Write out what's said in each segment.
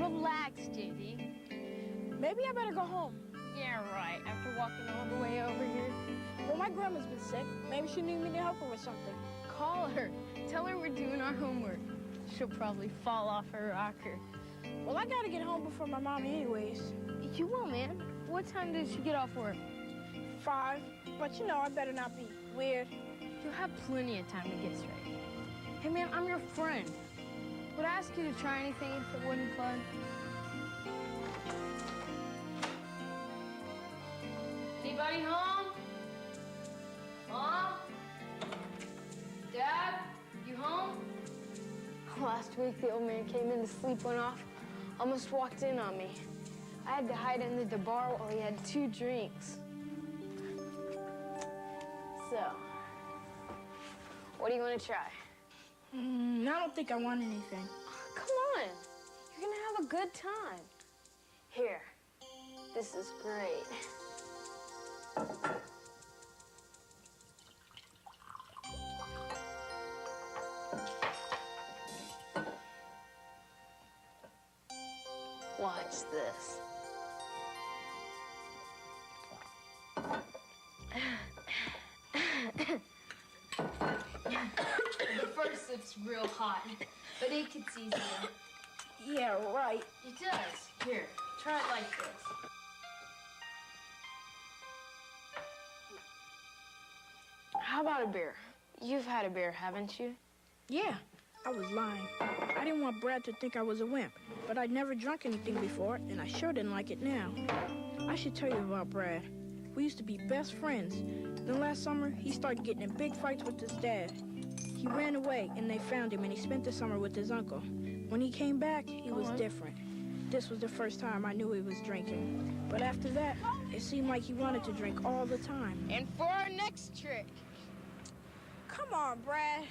Relax, JD. Maybe I better go home. Yeah, right. After walking all the way over here. Well, my grandma's been sick. Maybe she needs me to help her with something. Call her. Tell her we're doing our homework. She'll probably fall off her rocker. Well, I gotta get home before my mom anyways. You will, man. What time does she get off work? 5. But you know, I better not be weird. You'll have plenty of time to get straight. Hey, man, I'm your friend. Would I ask you to try anything if it wasn't fun? Anybody home? Mom? Dad? You home? Last week, the old man came in to sleep one off. Almost walked in on me. I had to hide under the bar while he had 2 drinks. So, what do you want to try? I don't think I want anything. Come on. You're going to have a good time. Here. This is great. Watch this. The first sip's real hot, but it gets easier. Yeah, right. It does. Here, try it like this. How about a beer? You've had a beer, haven't you? Yeah, I was lying. I didn't want Brad to think I was a wimp, but I'd never drunk anything before, and I sure didn't like it now. I should tell you about Brad. We used to be best friends. Then last summer, he started getting in big fights with his dad. He ran away, and they found him, and he spent the summer with his uncle. When he came back, he was different. This was the first time I knew he was drinking. But after that, it seemed like he wanted to drink all the time. And for our next trick. Come on, Brad.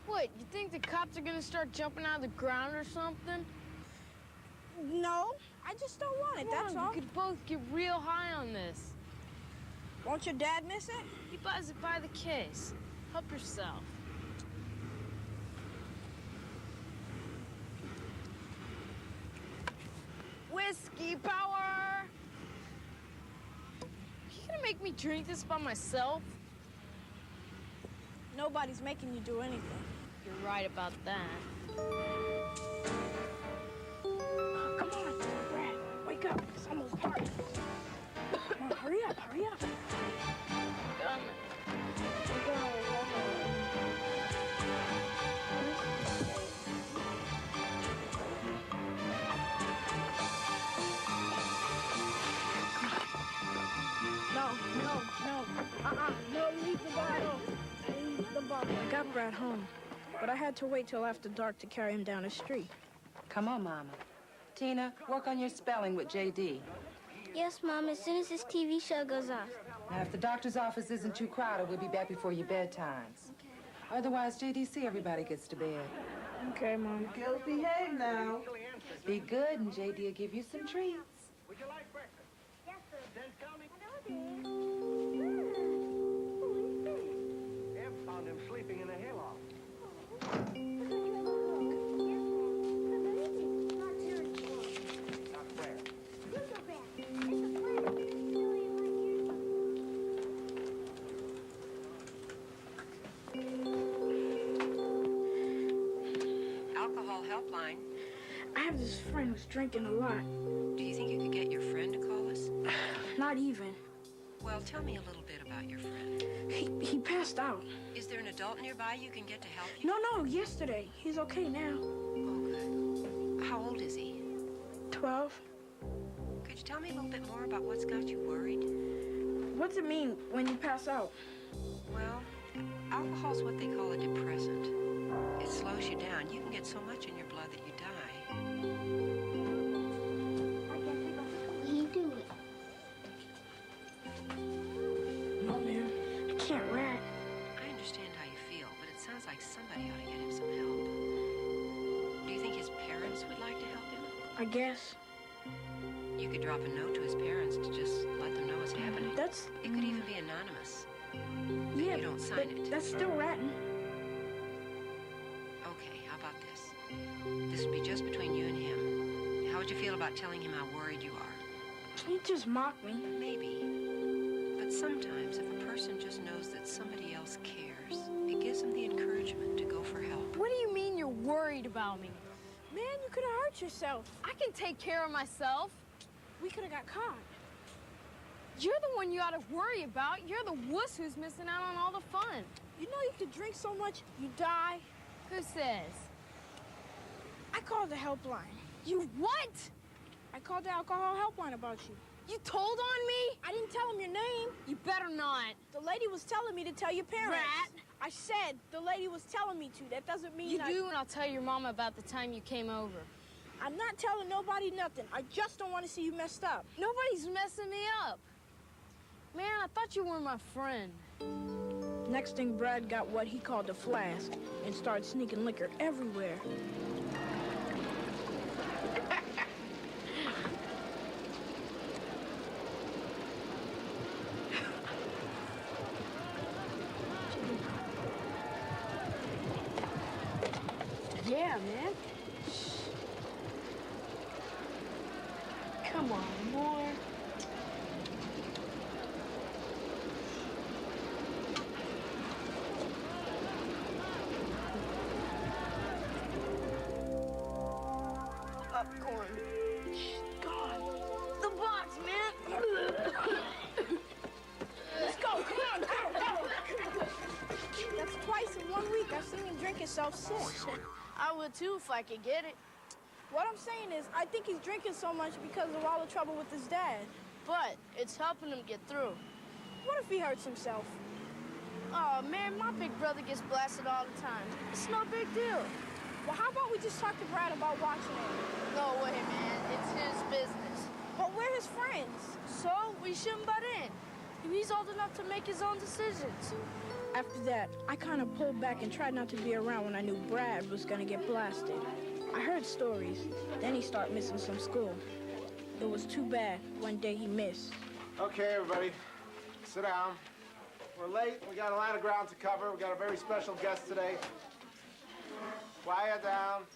What, you think the cops are gonna start jumping out of the ground or something? No, I just don't want it, that's all. We could both get real high on this. Won't your dad miss it? He buys it by the case. Help yourself. Whiskey power! You gonna make me drink this by myself? Nobody's making you do anything. You're right about that. Come on, Brad. Wake up. It's almost dark. Come on, hurry up, hurry up. No, leave the bottle. Leave the bottle. I got Brad home, but I had to wait till after dark to carry him down the street. Come on, Mama. Tina, work on your spelling with J.D. Yes, Mom, as soon as this TV show goes off. Now, if the doctor's office isn't too crowded, we'll be back before your bedtimes. Okay. Otherwise, JDC, everybody gets to bed. Okay, Mom. Girls, behave now. Be good, and JD will give you some treats. Would you like breakfast? Yes, sir. Then tell me. Eb found him sleeping in a hayloft. Not where? Alcohol helpline. I have this friend who's drinking a lot. Do you think you could get your friend to call us? Not even. Well, tell me a little bit about your friend. He passed out. Is there an adult nearby you can get to help you? No, yesterday. He's okay now. Oh, good. How old is he? 12. Could you tell me a little bit more about what's got you worried? What's it mean when you pass out? Well, alcohol's what they call a depressant. It slows you down. You can get so much in your blood that you die. We do it. No, man. I can't rat. I understand how you feel, but it sounds like somebody ought to get him some help. Do you think his parents would like to help him? I guess. You could drop a note to his parents to just let them know what's happening. That's... It could even be anonymous. Yeah, you don't sign but it. that's still ratting. Okay, How about this? This would be just between you and him. How would you feel about telling him how worried you are? He just mocked me. Maybe. But sometimes if a person just knows that somebody else cares, it gives them the encouragement to go for help. What do you mean you're worried about me? Man, you could have hurt yourself. I can take care of myself. We could have got caught. You're the one you ought to worry about. You're the wuss who's missing out on all the fun. You know you could drink so much, you die. Who says? I called the helpline. You what? I called the alcohol helpline about you. You told on me? I didn't tell him your name. You better not. The lady was telling me to tell your parents. Rat. I said the lady was telling me to. That doesn't mean You do, and I'll tell your mama about the time you came over. I'm not telling nobody nothing. I just don't want to see you messed up. Nobody's messing me up. Man, I thought you were my friend. Next thing, Brad got what he called a flask and started sneaking liquor everywhere. Yeah, man. Come on, more. Popcorn. God. The box, man. Let's go. Come on. Go. That's twice in 1 week. I've seen him drink himself sick. I would too if I could get it. What I'm saying is, I think he's drinking so much because of all the trouble with his dad. But it's helping him get through. What if he hurts himself? Oh, man, my big brother gets blasted all the time. It's no big deal. Well, how about we just talk to Brad about watching it? No way, man. It's his business. But we're his friends. So we shouldn't butt in. He's old enough to make his own decisions. After that, I kind of pulled back and tried not to be around when I knew Brad was going to get blasted. I heard stories. Then he started missing some school. It was too bad. One day he missed. Okay, everybody, sit down. We're late. We got a lot of ground to cover. We got a very special guest today. Quiet down.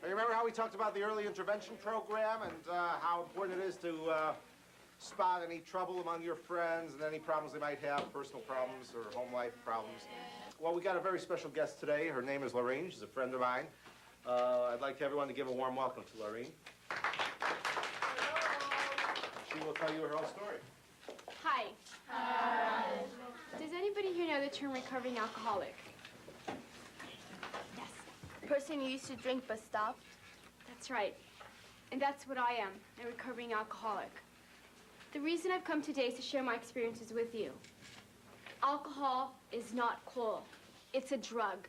Now, you remember how we talked about the early intervention program and how important it is to spot any trouble among your friends and any problems they might have, personal problems or home life problems? Well, we got a very special guest today. Her name is Lorraine. She's a friend of mine. I'd like everyone to give a warm welcome to Lorraine. She will tell you her whole story. Hi. Does anybody here know the term recovering alcoholic? Yes. Person who used to drink but stopped. That's right. And that's what I am, a recovering alcoholic. The reason I've come today is to share my experiences with you. Alcohol is not cool. It's a drug.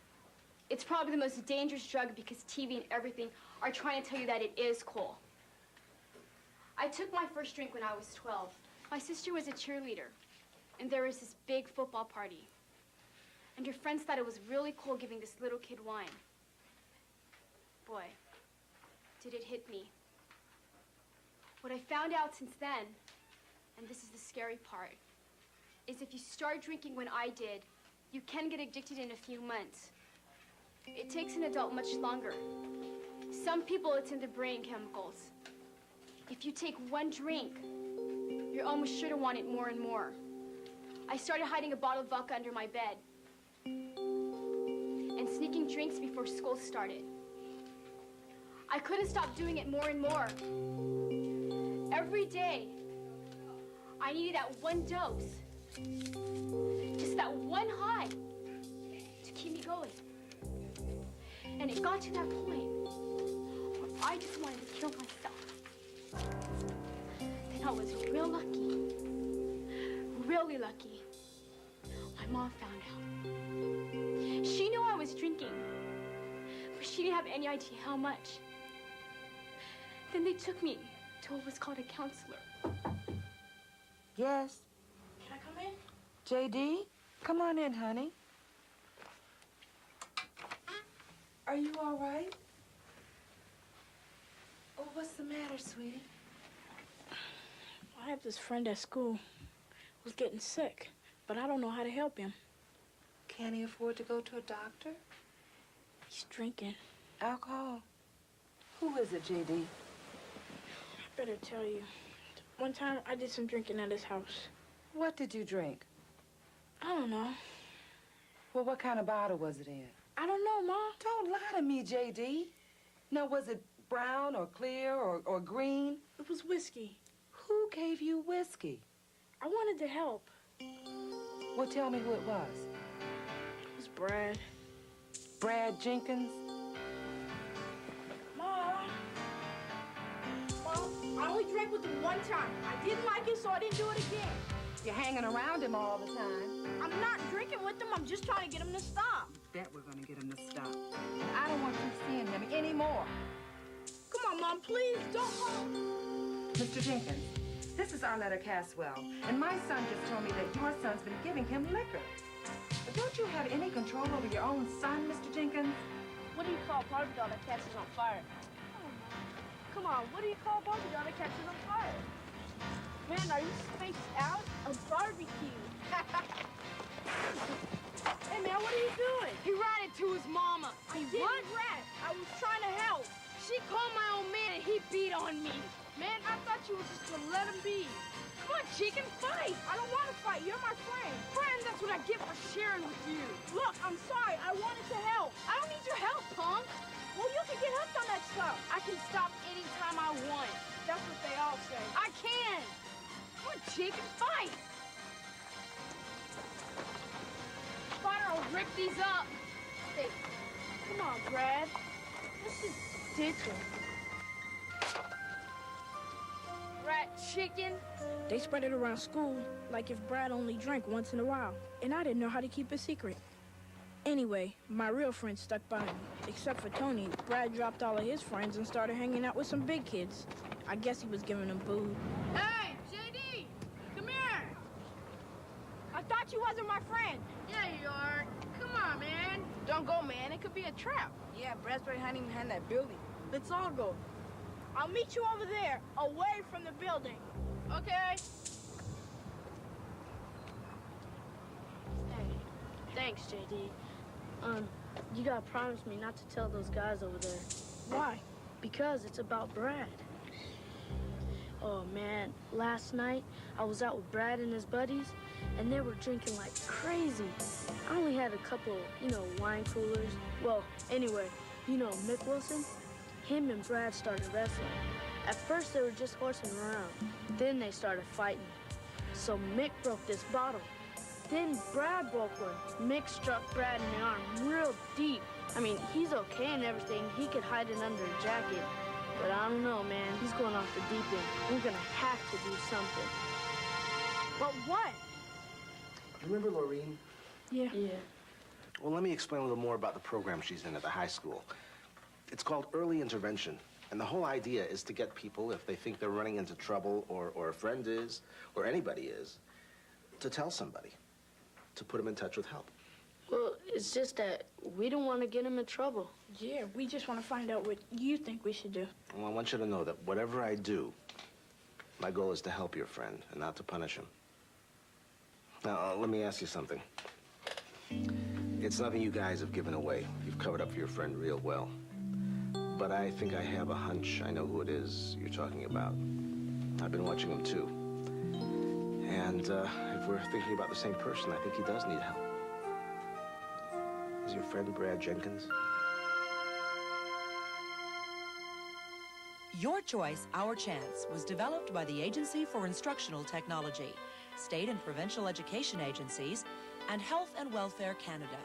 It's probably the most dangerous drug because TV and everything are trying to tell you that it is cool. I took my first drink when I was 12. My sister was a cheerleader, and there was this big football party. And her friends thought it was really cool giving this little kid wine. Boy, did it hit me. What I found out since then, and this is the scary part, is if you start drinking when I did, you can get addicted in a few months. It takes an adult much longer. Some people, it's in the brain chemicals. If you take one drink, you're almost sure to want it more and more. I started hiding a bottle of vodka under my bed and sneaking drinks before school started. I couldn't stop doing it more and more. Every day, I needed that one dose, just that one high to keep me going. And it got to that point where I just wanted to kill myself. Then I was real lucky, really lucky. My mom found out. She knew I was drinking, but she didn't have any idea how much. Then they took me to what was called a counselor. Yes. Can I come in? JD, come on in, honey. Are you all right? Oh, what's the matter, sweetie? I have this friend at school who's getting sick, but I don't know how to help him. Can he afford to go to a doctor? He's drinking. Alcohol? Who is it, J.D.? I better tell you. One time, I did some drinking at his house. What did you drink? I don't know. Well, what kind of bottle was it in? I don't know, Ma. Don't lie to me, J.D. Now, was it brown or clear or green? It was whiskey. Who gave you whiskey? I wanted to help. Well, tell me who it was. It was Brad. Brad Jenkins? Ma, I only drank with him one time. I didn't like it, so I didn't do it again. You're hanging around him all the time. I'm not drinking with him. I'm just trying to get him to stop. Bet we're gonna get him to stop. I don't want you seeing him anymore. Come on, Mom, please, don't go. Mr. Jenkins, this is Arletta Caswell, and my son just told me that your son's been giving him liquor. But don't you have any control over your own son, Mr. Jenkins? What do you call a Barbie doll that catches on fire? Come on, what do you call a Barbie doll that catches on fire? Man, are you spaced out? A barbecue. Hey, man, what are you doing? He ran into his mama. I didn't rat. I was trying to help. She called my old man and he beat on me. Man, I thought you were just gonna let him be. Come on, chicken, fight. I don't want to fight. You're my friend. Friend, that's what I get for sharing with you. Look, I'm sorry. I wanted to help. I don't need your help, punk. Well, you can get hooked on that stuff. I can stop anytime I want. That's what they all say. I can. Come on, chicken, fight. Spider, I'll rip these up. Hey, come on, Brad. This is ridiculous. Rat chicken. They spread it around school like if Brad only drank once in a while, and I didn't know how to keep a secret. Anyway, my real friends stuck by me. Except for Tony, Brad dropped all of his friends and started hanging out with some big kids. I guess he was giving them booze. Hey, JD, come here. I thought you wasn't my friend. Yeah, you are. Come on, man. Don't go, man. It could be a trap. Yeah, Brad's right hiding behind that building. Let's all go. I'll meet you over there, away from the building. Okay. Hey, thanks, JD. You gotta promise me not to tell those guys over there. Why? Because it's about Brad. Oh, man, last night I was out with Brad and his buddies, and they were drinking like crazy. I only had a couple, wine coolers. Well, anyway, Mick Wilson? Him and Brad started wrestling. At first, they were just horsing around. Then they started fighting. So Mick broke this bottle. Then Brad broke one. Mick struck Brad in the arm real deep. I mean, he's okay and everything. He could hide it under a jacket. But I don't know, man. He's going off the deep end. We're gonna have to do something. But what? Remember Laureen? Yeah. Well, let me explain a little more about the program she's in at the high school. It's called Early Intervention, and the whole idea is to get people, if they think they're running into trouble, or a friend is, or anybody is, to tell somebody, to put them in touch with help. Well, it's just that we don't want to get him in trouble. Yeah, we just want to find out what you think we should do. Well, I want you to know that whatever I do, my goal is to help your friend and not to punish him. Now, let me ask you something. It's nothing you guys have given away. You've covered up for your friend real well. But I think I have a hunch. I know who it is you're talking about. I've been watching him, too. And if we're thinking about the same person, I think he does need help. Is your friend Brad Jenkins? Your Choice, Our Chance was developed by the Agency for Instructional Technology, State and Provincial Education Agencies, and Health and Welfare Canada.